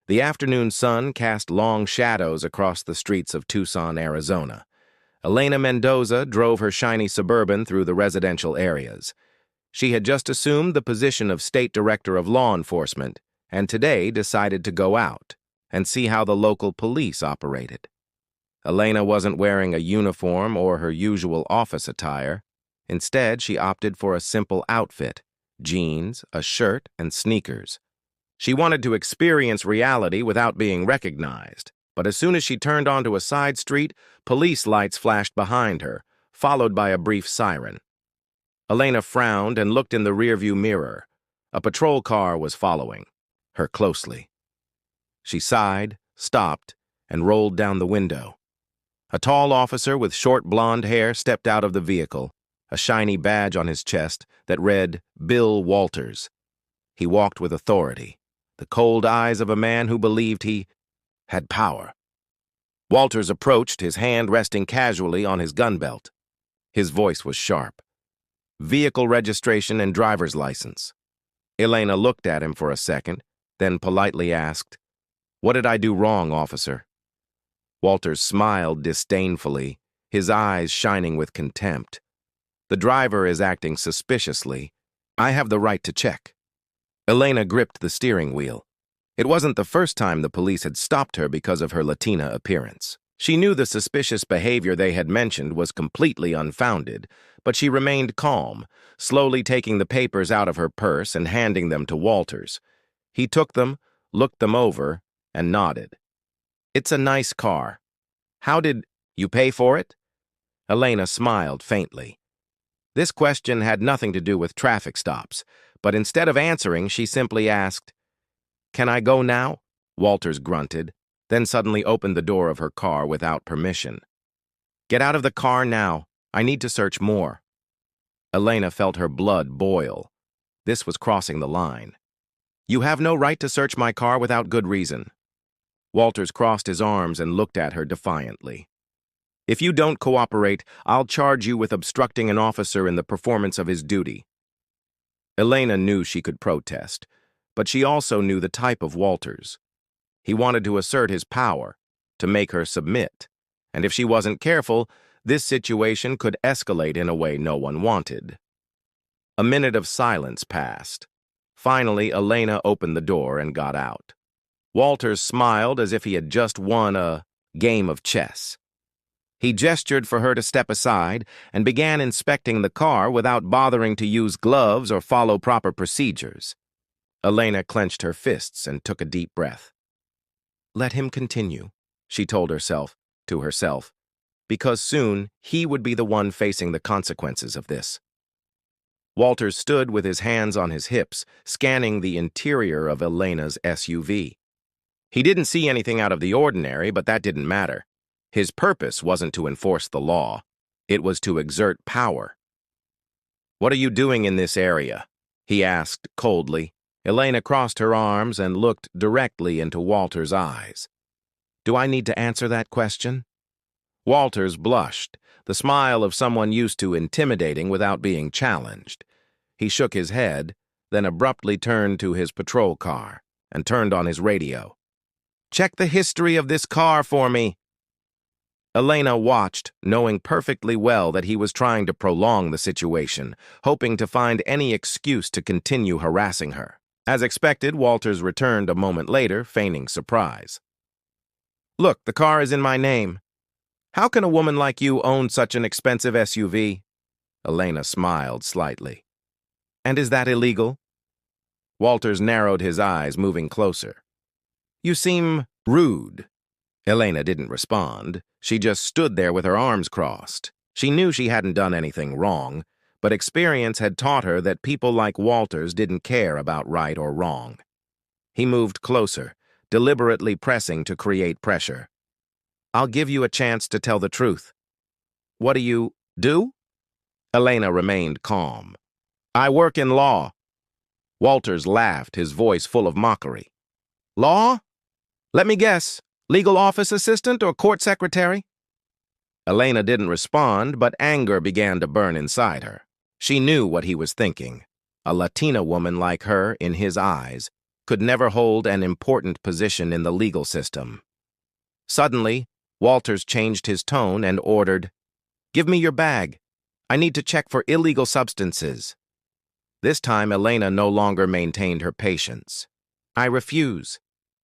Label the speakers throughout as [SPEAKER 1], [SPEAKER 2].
[SPEAKER 1] The afternoon sun cast long shadows across the streets of Tucson, Arizona. Elena Mendoza drove her shiny Suburban through the residential areas. She had just assumed the position of State Director of Law Enforcement and today decided to go out and see how the local police operated. Elena wasn't wearing a uniform or her usual office attire. Instead, she opted for a simple outfit: jeans, a shirt, and sneakers. She wanted to experience reality without being recognized, but as soon as she turned onto a side street, police lights flashed behind her, followed by a brief siren. Elena frowned and looked in the rearview mirror. A patrol car was following her closely. She sighed, stopped, and rolled down the window. A tall officer with short blonde hair stepped out of the vehicle, a shiny badge on his chest that read Bill Walters. He walked with authority, the cold eyes of a man who believed he had power. Walters approached, his hand resting casually on his gun belt. His voice was sharp. Vehicle registration and driver's license. Elena looked at him for a second, then politely asked, "What did I do wrong, officer?" Walters smiled disdainfully, his eyes shining with contempt. "The driver is acting suspiciously. I have the right to check." Elena gripped the steering wheel. It wasn't the first time the police had stopped her because of her Latina appearance. She knew the suspicious behavior they had mentioned was completely unfounded, but she remained calm, slowly taking the papers out of her purse and handing them to Walters. He took them, looked them over, and nodded. "It's a nice car. How did you pay for it?" Elena smiled faintly. This question had nothing to do with traffic stops, but instead of answering, she simply asked, "Can I go now?" Walters grunted, then suddenly opened the door of her car without permission. "Get out of the car now. I need to search more." Elena felt her blood boil. This was crossing the line. "You have no right to search my car without good reason." Walters crossed his arms and looked at her defiantly. "If you don't cooperate, I'll charge you with obstructing an officer in the performance of his duty." Elena knew she could protest, but she also knew the type of Walters. He wanted to assert his power, to make her submit, and if she wasn't careful, this situation could escalate in a way no one wanted. A minute of silence passed. Finally, Elena opened the door and got out. Walters smiled as if he had just won a game of chess. He gestured for her to step aside and began inspecting the car without bothering to use gloves or follow proper procedures. Elena clenched her fists and took a deep breath. Let him continue, she told herself, because soon he would be the one facing the consequences of this. Walters stood with his hands on his hips, scanning the interior of Elena's SUV. He didn't see anything out of the ordinary, but that didn't matter. His purpose wasn't to enforce the law. It was to exert power. "What are you doing in this area?" he asked coldly. Elena crossed her arms and looked directly into Walters' eyes. "Do I need to answer that question?" Walters blushed, the smile of someone used to intimidating without being challenged. He shook his head, then abruptly turned to his patrol car and turned on his radio. "Check the history of this car for me." Elena watched, knowing perfectly well that he was trying to prolong the situation, hoping to find any excuse to continue harassing her. As expected, Walters returned a moment later, feigning surprise. "Look, the car is in my name. How can a woman like you own such an expensive SUV?" Elena smiled slightly. "And is that illegal?" Walters narrowed his eyes, moving closer. "You seem rude." Elena didn't respond. She just stood there with her arms crossed. She knew she hadn't done anything wrong, but experience had taught her that people like Walters didn't care about right or wrong. He moved closer, deliberately pressing to create pressure. "I'll give you a chance to tell the truth." "What do you do?" Elena remained calm. "I work in law." Walters laughed, his voice full of mockery. "Law? Let me guess. Legal office assistant or court secretary?" Elena didn't respond, but anger began to burn inside her. She knew what he was thinking. A Latina woman like her, in his eyes, could never hold an important position in the legal system. Suddenly, Walters changed his tone and ordered, "Give me your bag. I need to check for illegal substances." This time, Elena no longer maintained her patience. "I refuse.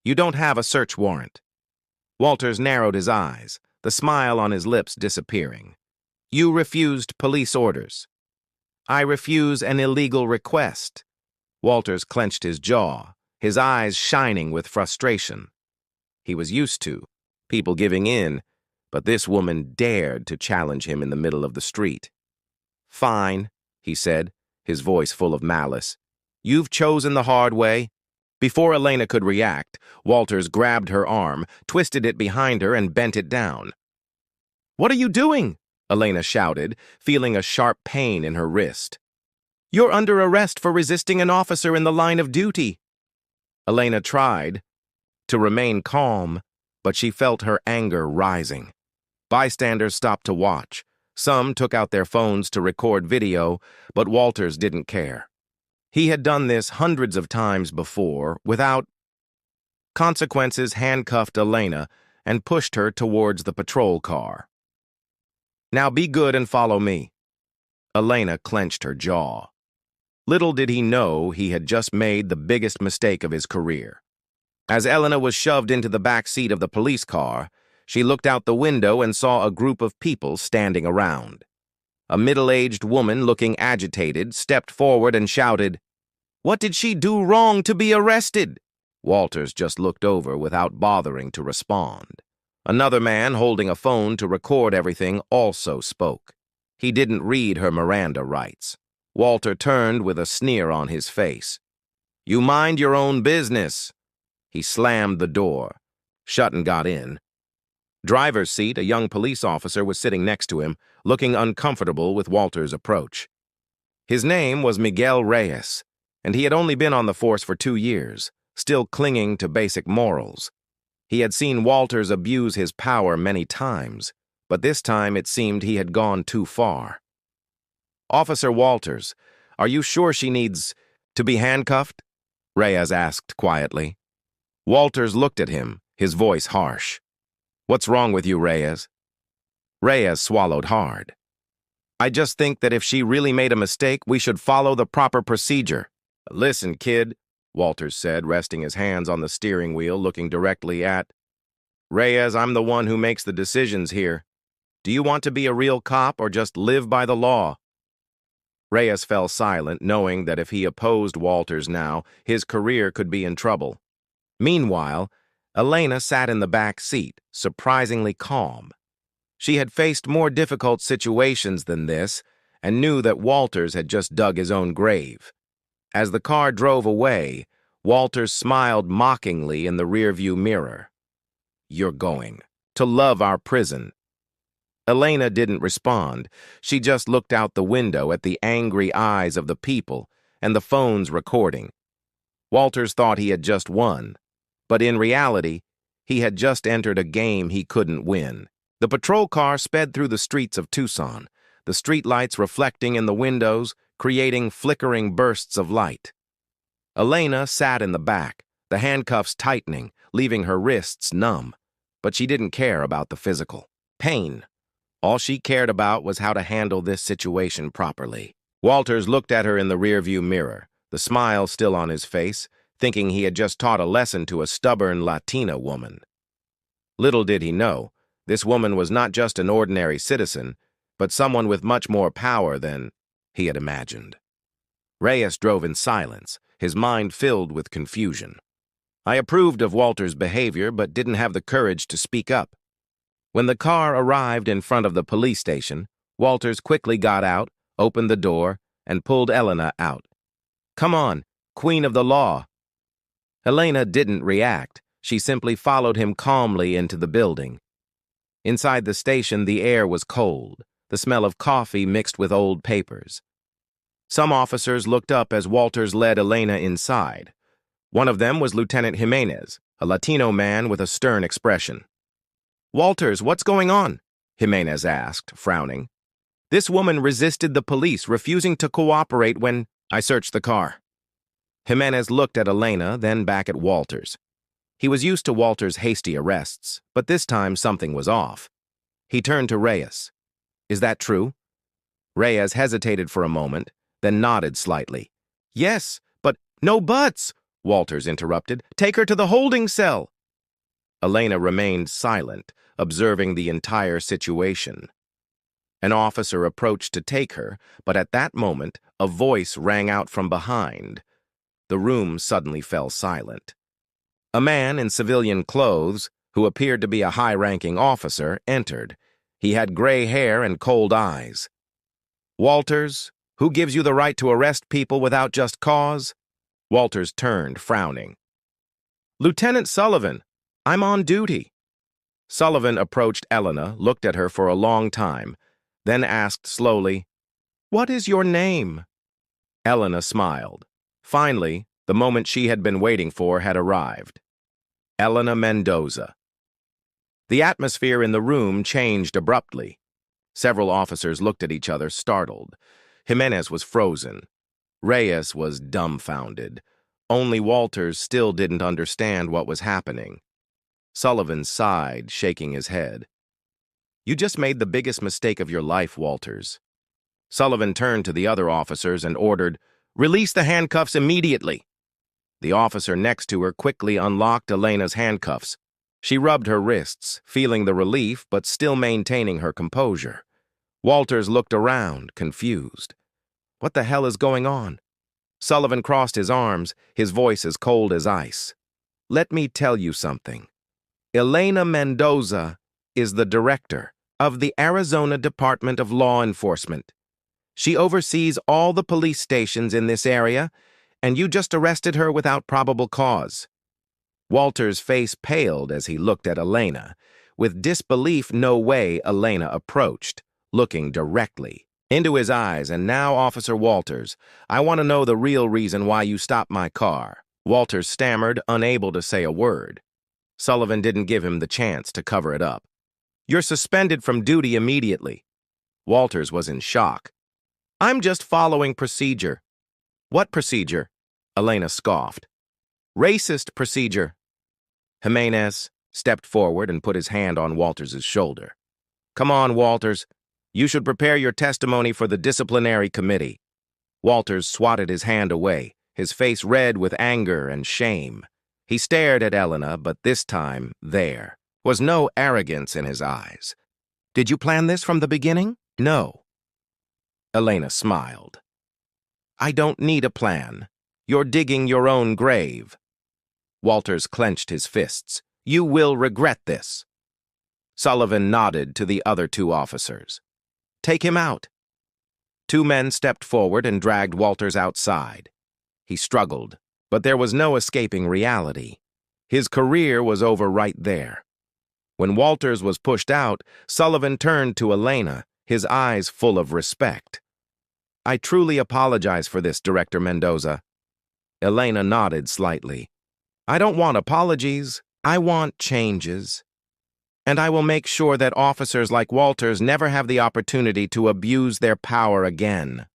[SPEAKER 1] You don't have a search warrant." Walters narrowed his eyes, the smile on his lips disappearing. "You refused police orders." "I refuse an illegal request." Walters clenched his jaw, his eyes shining with frustration. He was used to people giving in, but this woman dared to challenge him in the middle of the street. "Fine," he said, his voice full of malice. "You've chosen the hard way." Before Elena could react, Walters grabbed her arm, twisted it behind her, and bent it down. "What are you doing?" Elena shouted, feeling a sharp pain in her wrist. "You're under arrest for resisting an officer in the line of duty." Elena tried to remain calm, but she felt her anger rising. Bystanders stopped to watch. Some took out their phones to record video, but Walters didn't care. He had done this hundreds of times before, without consequences. Handcuffed Elena and pushed her towards the patrol car. "Now be good and follow me." Elena clenched her jaw. Little did he know he had just made the biggest mistake of his career. As Elena was shoved into the back seat of the police car, she looked out the window and saw a group of people standing around. A middle-aged woman looking agitated stepped forward and shouted, "What did she do wrong to be arrested?" Walters just looked over without bothering to respond. Another man holding a phone to record everything also spoke. He didn't read her Miranda rights. Walter turned with a sneer on his face. "You mind your own business." He slammed the door, shut, and got in. Driver's seat, a young police officer was sitting next to him, looking uncomfortable with Walter's approach. His name was Miguel Reyes, and he had only been on the force for 2 years, still clinging to basic morals. He had seen Walters abuse his power many times, but this time it seemed he had gone too far. "Officer Walters, are you sure she needs to be handcuffed?" Reyes asked quietly. Walters looked at him, his voice harsh. "What's wrong with you, Reyes?" Reyes swallowed hard. "I just think that if she really made a mistake, we should follow the proper procedure." "Listen, kid," Walters said, resting his hands on the steering wheel, looking directly at Reyes. "I'm the one who makes the decisions here. Do you want to be a real cop or just live by the law?" Reyes fell silent, knowing that if he opposed Walters now, his career could be in trouble. Meanwhile, Elena sat in the back seat, surprisingly calm. She had faced more difficult situations than this and knew that Walters had just dug his own grave. As the car drove away, Walters smiled mockingly in the rearview mirror. "You're going to love our prison." Elena didn't respond. She just looked out the window at the angry eyes of the people and the phones recording. Walters thought he had just won, but in reality, he had just entered a game he couldn't win. The patrol car sped through the streets of Tucson, the streetlights reflecting in the windows, creating flickering bursts of light. Elena sat in the back, the handcuffs tightening, leaving her wrists numb, but she didn't care about the physical pain. All she cared about was how to handle this situation properly. Walters looked at her in the rearview mirror, the smile still on his face, thinking he had just taught a lesson to a stubborn Latina woman. Little did he know, this woman was not just an ordinary citizen, but someone with much more power than he had imagined. Reyes drove in silence, his mind filled with confusion. I approved of Walter's behavior, but didn't have the courage to speak up. When the car arrived in front of the police station, Walters quickly got out, opened the door, and pulled Elena out. "Come on, queen of the law." Elena didn't react. She simply followed him calmly into the building. Inside the station, the air was cold, the smell of coffee mixed with old papers. Some officers looked up as Walters led Elena inside. One of them was Lieutenant Jimenez, a Latino man with a stern expression. "Walters, what's going on?" Jimenez asked, frowning. "This woman resisted the police, refusing to cooperate when I searched the car." Jimenez looked at Elena, then back at Walters. He was used to Walters' hasty arrests, but this time something was off. He turned to Reyes. "Is that true?" Reyes hesitated for a moment, then nodded slightly. "Yes, but—" "No buts!" Walters interrupted. "Take her to the holding cell!" Elena remained silent, observing the entire situation. An officer approached to take her, but at that moment, a voice rang out from behind. The room suddenly fell silent. A man in civilian clothes, who appeared to be a high-ranking officer, entered. He had gray hair and cold eyes. "Walters, who gives you the right to arrest people without just cause?" Walters turned, frowning. "Lieutenant Sullivan, I'm on duty." Sullivan approached Elena, looked at her for a long time, then asked slowly, "What is your name?" Elena smiled. Finally, the moment she had been waiting for had arrived. Elena Mendoza. The atmosphere in the room changed abruptly. Several officers looked at each other, startled. Jimenez was frozen. Reyes was dumbfounded. Only Walters still didn't understand what was happening. Sullivan sighed, shaking his head. "You just made the biggest mistake of your life, Walters." Sullivan turned to the other officers and ordered, "Release the handcuffs immediately." The officer next to her quickly unlocked Elena's handcuffs. She rubbed her wrists, feeling the relief but still maintaining her composure. Walters looked around, confused. What the hell is going on? Sullivan crossed his arms, his voice as cold as ice. "Let me tell you something. Elena Mendoza is the director of the Arizona Department of Law Enforcement. She oversees all the police stations in this area, and you just arrested her without probable cause." Walter's face paled as he looked at Elena. With disbelief, no way, Elena approached, looking directly into his eyes. "And now, Officer Walters, I want to know the real reason why you stopped my car." Walters stammered, unable to say a word. Sullivan didn't give him the chance to cover it up. "You're suspended from duty immediately." Walters was in shock. "I'm just following procedure." "What procedure?" Elena scoffed. "Racist procedure." Jimenez stepped forward and put his hand on Walters' shoulder. "Come on, Walters. You should prepare your testimony for the disciplinary committee." Walters swatted his hand away, his face red with anger and shame. He stared at Elena, but this time there was no arrogance in his eyes. "Did you plan this from the beginning?" "No." Elena smiled. "I don't need a plan. You're digging your own grave." Walters clenched his fists. "You will regret this." Sullivan nodded to the other two officers. "Take him out." Two men stepped forward and dragged Walters outside. He struggled, but there was no escaping reality. His career was over right there. When Walters was pushed out, Sullivan turned to Elena, his eyes full of respect. "I truly apologize for this, Director Mendoza." Elena nodded slightly. "I don't want apologies. I want changes. And I will make sure that officers like Walters never have the opportunity to abuse their power again."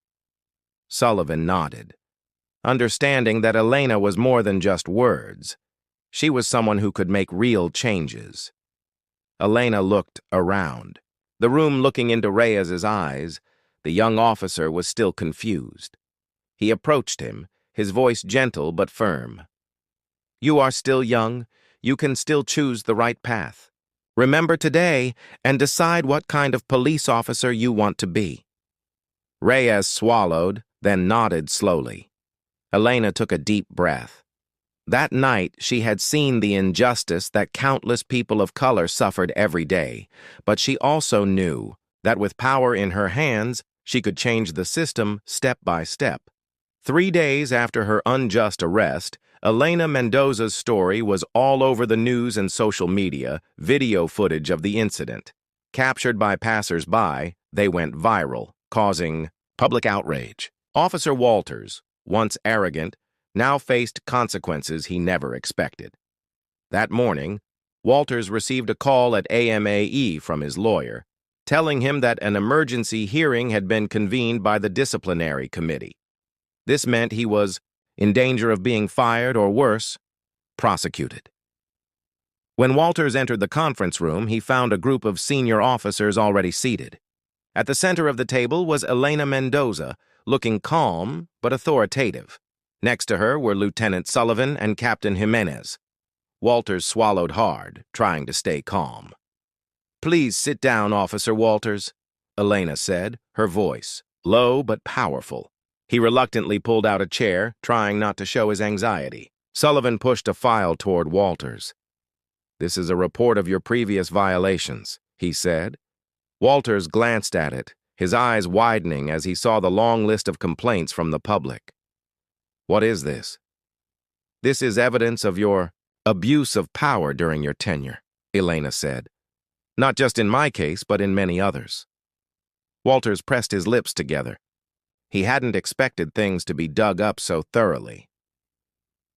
[SPEAKER 1] Sullivan nodded, understanding that Elena was more than just words. She was someone who could make real changes. Elena looked around. The room looking into Reyes's eyes, the young officer was still confused. He approached him, his voice gentle but firm. "You are still young. You can still choose the right path. Remember today and decide what kind of police officer you want to be." Reyes swallowed, then nodded slowly. Elena took a deep breath. That night, she had seen the injustice that countless people of color suffered every day, but she also knew that with power in her hands, she could change the system step by step. 3 days after her unjust arrest, Elena Mendoza's story was all over the news and social media, video footage of the incident. Captured by passers-by, they went viral, causing public outrage. Officer Walters, once arrogant, now faced consequences he never expected. That morning, Walters received a call at AMAE from his lawyer, telling him that an emergency hearing had been convened by the disciplinary committee. This meant he was in danger of being fired or worse, prosecuted. When Walters entered the conference room, he found a group of senior officers already seated. At the center of the table was Elena Mendoza, looking calm but authoritative. Next to her were Lieutenant Sullivan and Captain Jimenez. Walters swallowed hard, trying to stay calm. "Please sit down, Officer Walters," Elena said, her voice low but powerful. He reluctantly pulled out a chair, trying not to show his anxiety. Sullivan pushed a file toward Walters. "This is a report of your previous violations," he said. Walters glanced at it, his eyes widening as he saw the long list of complaints from the public. "What is this?" "This is evidence of your abuse of power during your tenure," Elena said. "Not just in my case, but in many others." Walters pressed his lips together. He hadn't expected things to be dug up so thoroughly.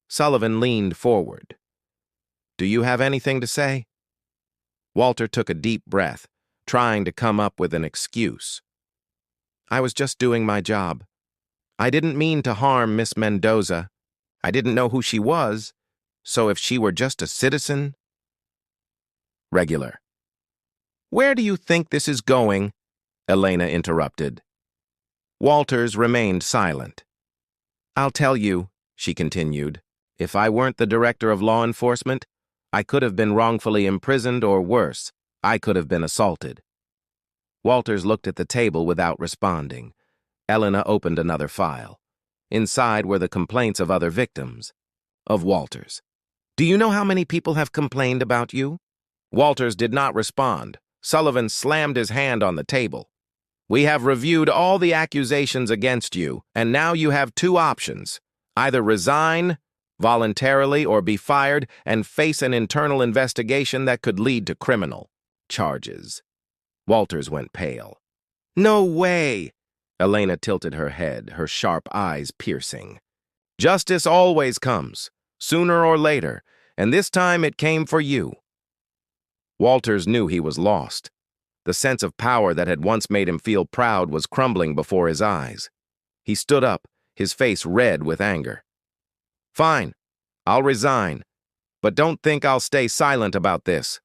[SPEAKER 1] Sullivan leaned forward. "Do you have anything to say?" Walter took a deep breath, trying to come up with an excuse. "I was just doing my job. I didn't mean to harm Miss Mendoza. I didn't know who she was, so if she were just a citizen—" "Regular." "Where do you think this is going?" Elena interrupted. Walters remained silent. "I'll tell you," she continued, "if I weren't the director of law enforcement, I could have been wrongfully imprisoned or worse, I could have been assaulted." Walters looked at the table without responding. Elena opened another file. Inside were the complaints of other victims. Of Walters. "Do you know how many people have complained about you?" Walters did not respond. Sullivan slammed his hand on the table. "We have reviewed all the accusations against you, and now you have two options. Either resign voluntarily or be fired and face an internal investigation that could lead to criminal charges." Walters went pale. "No way!" Elena tilted her head, her sharp eyes piercing. "Justice always comes, sooner or later, and this time it came for you." Walters knew he was lost. The sense of power that had once made him feel proud was crumbling before his eyes. He stood up, his face red with anger. "Fine, I'll resign, but don't think I'll stay silent about this."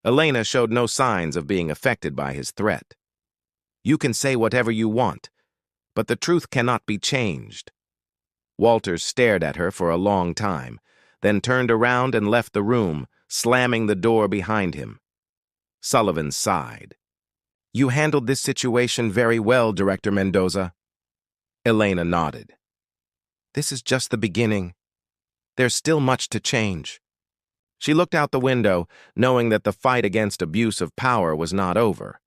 [SPEAKER 1] Elena showed no signs of being affected by his threat. "You can say whatever you want, but the truth cannot be changed." Walters stared at her for a long time, then turned around and left the room, slamming the door behind him. Sullivan sighed. "You handled this situation very well, Director Mendoza." Elena nodded. "This is just the beginning. There's still much to change." She looked out the window, knowing that the fight against abuse of power was not over.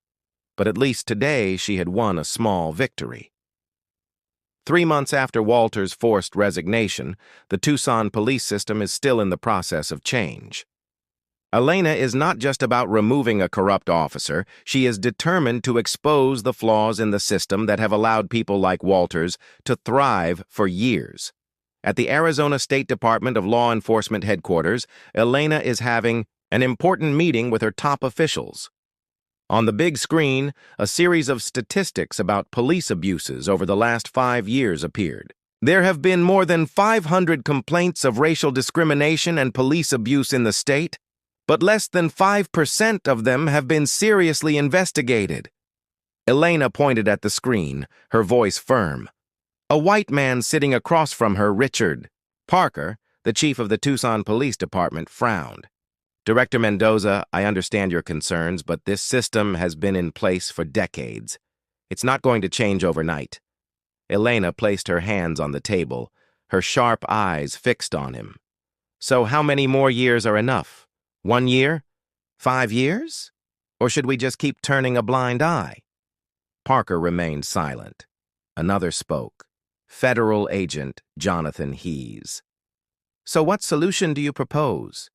[SPEAKER 1] But at least today she had won a small victory. 3 months after Walters' forced resignation, the Tucson police system is still in the process of change. Elena is not just about removing a corrupt officer, she is determined to expose the flaws in the system that have allowed people like Walters to thrive for years. At the Arizona State Department of Law Enforcement headquarters, Elena is having an important meeting with her top officials. On the big screen, a series of statistics about police abuses over the last 5 years appeared. There have been more than 500 complaints of racial discrimination and police abuse in the state, but less than 5% of them have been seriously investigated. Elena pointed at the screen, her voice firm. A white man sitting across from her, Richard Parker, the chief of the Tucson Police Department, frowned. "Director Mendoza, I understand your concerns, but this system has been in place for decades. It's not going to change overnight." Elena placed her hands on the table, her sharp eyes fixed on him. "So how many more years are enough? 1 year? 5 years? Or should we just keep turning a blind eye?" Parker remained silent. Another spoke. Federal Agent Jonathan Hees. "So what solution do you propose?"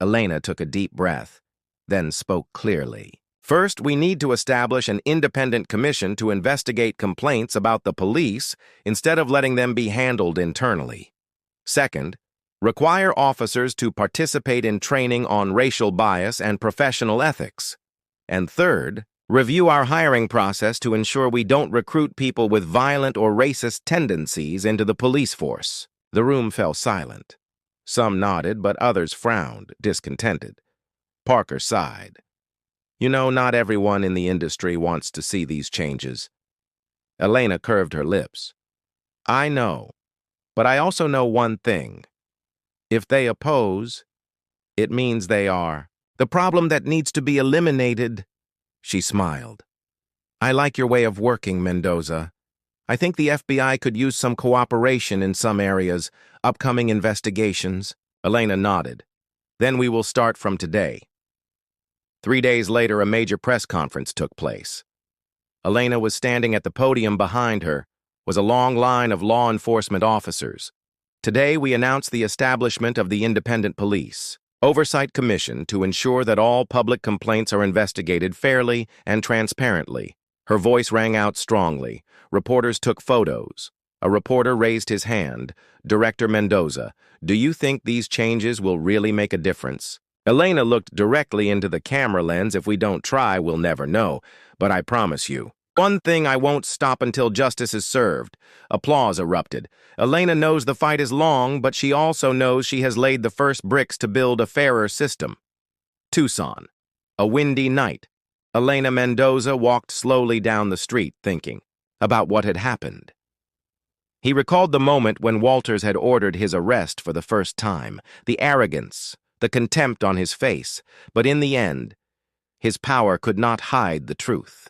[SPEAKER 1] Elena took a deep breath, then spoke clearly. "First, we need to establish an independent commission to investigate complaints about the police instead of letting them be handled internally. Second, require officers to participate in training on racial bias and professional ethics. And third, Review our hiring process to ensure we don't recruit people with violent or racist tendencies into the police force. The room fell silent. Some nodded, but others frowned, discontented. Parker sighed. You know, not everyone in the industry wants to see these changes. Elena curved her lips. I know, but I also know one thing. If they oppose, it means they are the problem that needs to be eliminated. She smiled. I like your way of working, Mendoza. I think the FBI could use some cooperation in some areas, upcoming investigations. Elena nodded. Then we will start from today. 3 days later, a major press conference took place. Elena was standing at the podium. Behind her was a long line of law enforcement officers. Today, we announced the establishment of the Independent Police Oversight Commission to ensure that all public complaints are investigated fairly and transparently. Her voice rang out strongly. Reporters took photos. A reporter raised his hand. Director Mendoza, do you think these changes will really make a difference? Elena looked directly into the camera lens. If we don't try, we'll never know. But I promise you, one thing, I won't stop until justice is served. Applause erupted. Elena knows the fight is long, but she also knows she has laid the first bricks to build a fairer system. Tucson. A windy night. Elena Mendoza walked slowly down the street, thinking about what had happened. He recalled the moment when Walters had ordered his arrest for the first time, the arrogance, the contempt on his face, but in the end, his power could not hide the truth.